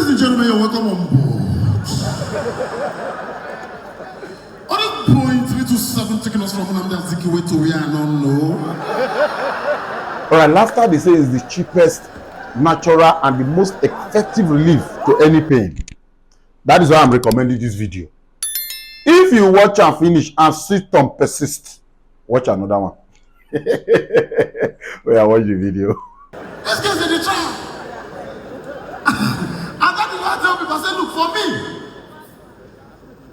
Ladies and gentlemen, you're welcome on board. On this point 327 taking us from Nnamdi Azikiwe to where I don't know. Alright, laughter they say is the cheapest, natural, and the most effective relief to any pain. That is why I'm recommending this video. If you watch and finish and still don't persist, watch another one. Wait, I watch the video. Let's get to the trial. And that is why I tell people, I say, look, for me,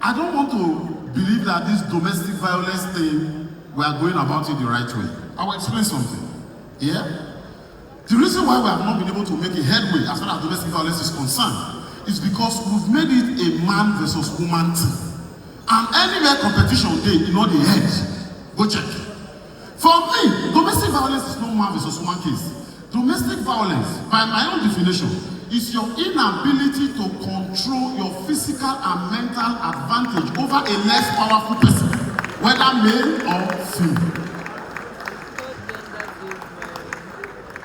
I don't want to believe that this domestic violence thing, we are going about it the right way. I will explain something. Yeah? The reason why we have not been able to make a headway as far as domestic violence is concerned is because we've made it a man versus woman thing. And anywhere competition day, you know the head. Go check. For me, domestic violence is no man versus woman case. Domestic violence, by my own definition, is your inability to control your physical and mental advantage over a less powerful person, whether male or female.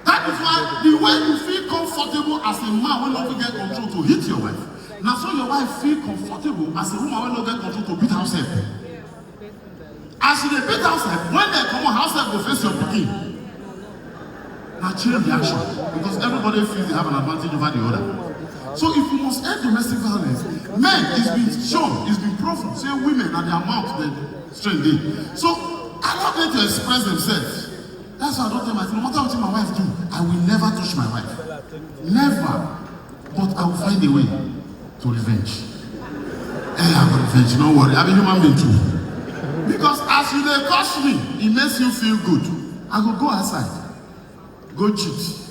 That is why the way you feel comfortable as a man when you get control to hit your wife, now so your wife feel comfortable as a woman when you get control to beat herself. As she beat herself, when they come on herself go face your pikin. Now change the action because everybody feels they have an advantage over the other. So if you must end domestic violence, men, it's been shown, it's been proven, say women and their mouth, the strength they. So allow them to express themselves. That's why I don't tell myself, no matter what my wife do, I will never touch my wife. Never. But I will find a way to revenge. Hey, I will revenge, don't worry. I'm a human being too. Because as you dey curse me, it makes you feel good. I go outside, go cheat.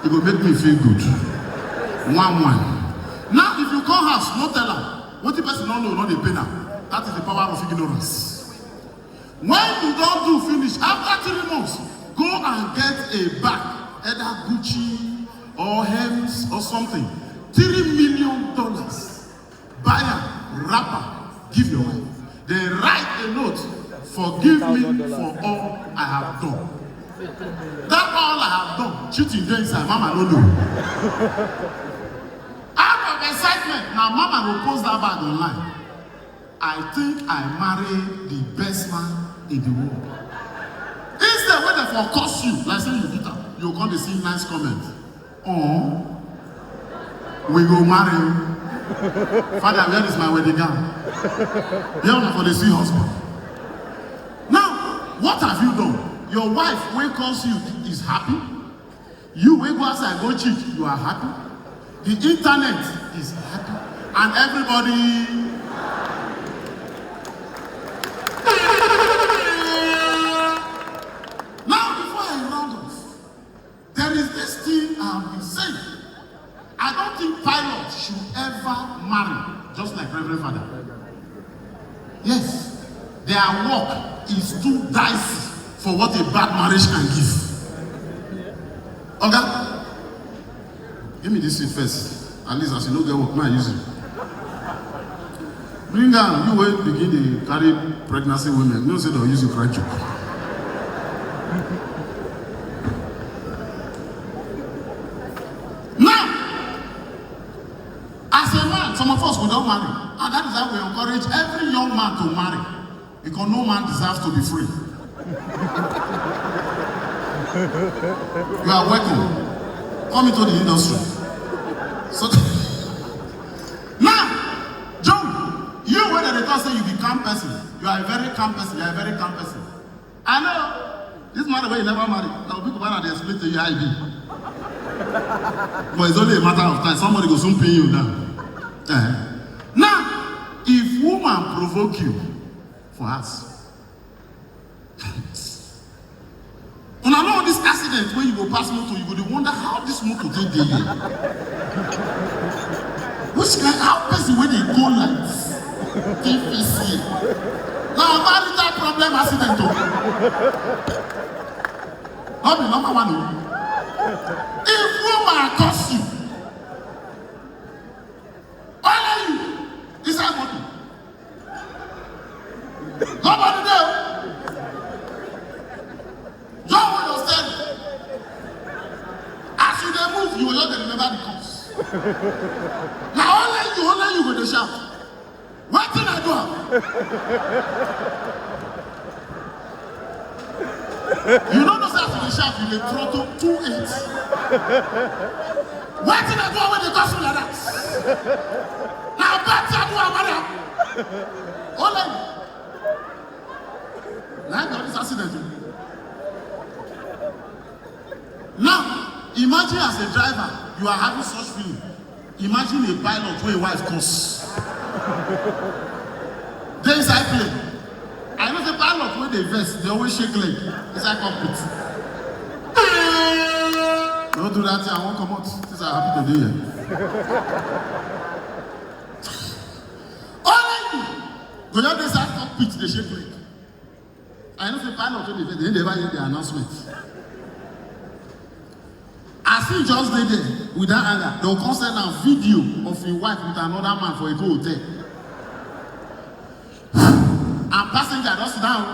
It will make me feel good. 1-1. Now, if you come house, no tell her. What the person don't know, not the pain her. That is the power of ignorance. When you don't do finish, after 3 months, go and get a bag, either Gucci or Hermes or something. $3 million. Buy a wrapper, give your wife. They write a note, forgive me for all I have done. That all I have done, cheating there inside, mama no know. Out of excitement, now mama will post that bag online. I think I married the best man in the world. Instead, when they for curse you, like say you did that, you're going to see nice comments. Oh, we go marry you. Father, where is my wedding gown? You're for the sweet husband. Now, what have you done? Your wife, when calls you, is happy. You, when go outside, go cheat, you are happy. The internet is happy. And everybody... Now, before I round off, there is this thing I've been saying. I don't think pilots should ever marry, just like Reverend Father. Yes, their work is too dicey for what a bad marriage can give. Okay? Give me this seat first. At least as you know get work, I use it. Bring down, you will begin to carry pregnancy women. You don't say they'll use your cry joke. Some of us will not marry. And that is how we encourage every young man to marry. Because no man deserves to be free. You are welcome. Come into the industry. So now, John, you when they talk say you be calm person, you are a very calm person, you are a very calm person. I know this man the way you never marry. Now people when they explain to you how you be. But it's only a matter of time. Somebody will soon pin you down. Now, if woman provoke you for us, when I know this accident when you go pass motor, you go to wonder how this motor take there. Which kind, how person when they go like TVC? Now, marital problem accident. Not the number one. If woman curse you, nobody there. John will understand. As you move, you will not remember the cause. Now only you go to shout. What did I do? You don't know that in the shout, you may throttle 2-8. What did I do when they got like that? Now better do about that. Only. Now I got this accident. Now, imagine as a driver, you are having such feeling. Imagine a pilot where a wife costs. Then inside plane. I know the pilot when they vest, they always shake leg. Inside cockpit. Don't do that, I won't come out. Since I'm happy to do it. Only you. Go down inside cockpit, they shake leg. I know the pilot when they vest, they never hear the announcement. As he just did it with that anger, they will come send a video of a wife with another man for a good hotel. And passenger, don't sit down.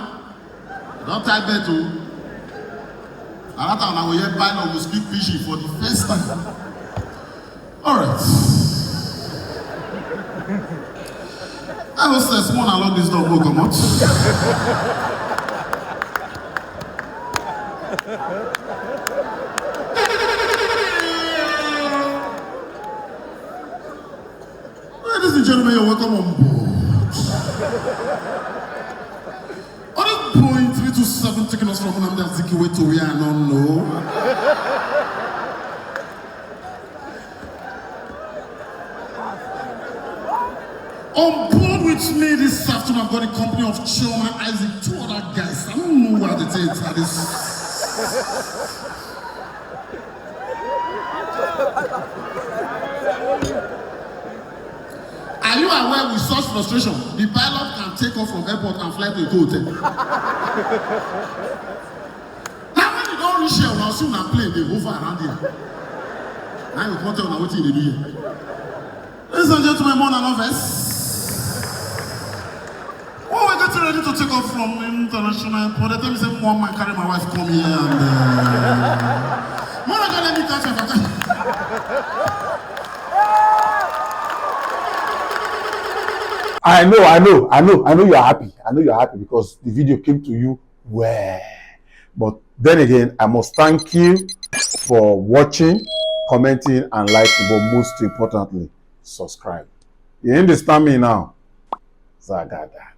Don't type that too. And that time I will hear pilot will speak Pidgin for the first time. Alright. I will say small and long this dog will come out. Ladies and gentlemen, you're welcome on board. On this point 327 taking us from Nnamdi Azikiwe to where I don't know. On board with me this afternoon, I've got the company of Chioma Isaac, 2 other guys. I don't know what it is. Are you aware with such frustration, the pilot can take off from airport and fly to a hotel? Now when you don't reach here, now soon a plane, they hover around here. Now you can't tell now what they do here. Ladies and gentlemen, more than others. Oh, we're getting ready to take off from international airport. The time is saying, one man carry my wife come here and more than let me catch her. I know you are happy. I know you are happy because the video came to you well. But then again, I must thank you for watching, commenting, and liking, but most importantly, subscribe. You understand me now? Zagada.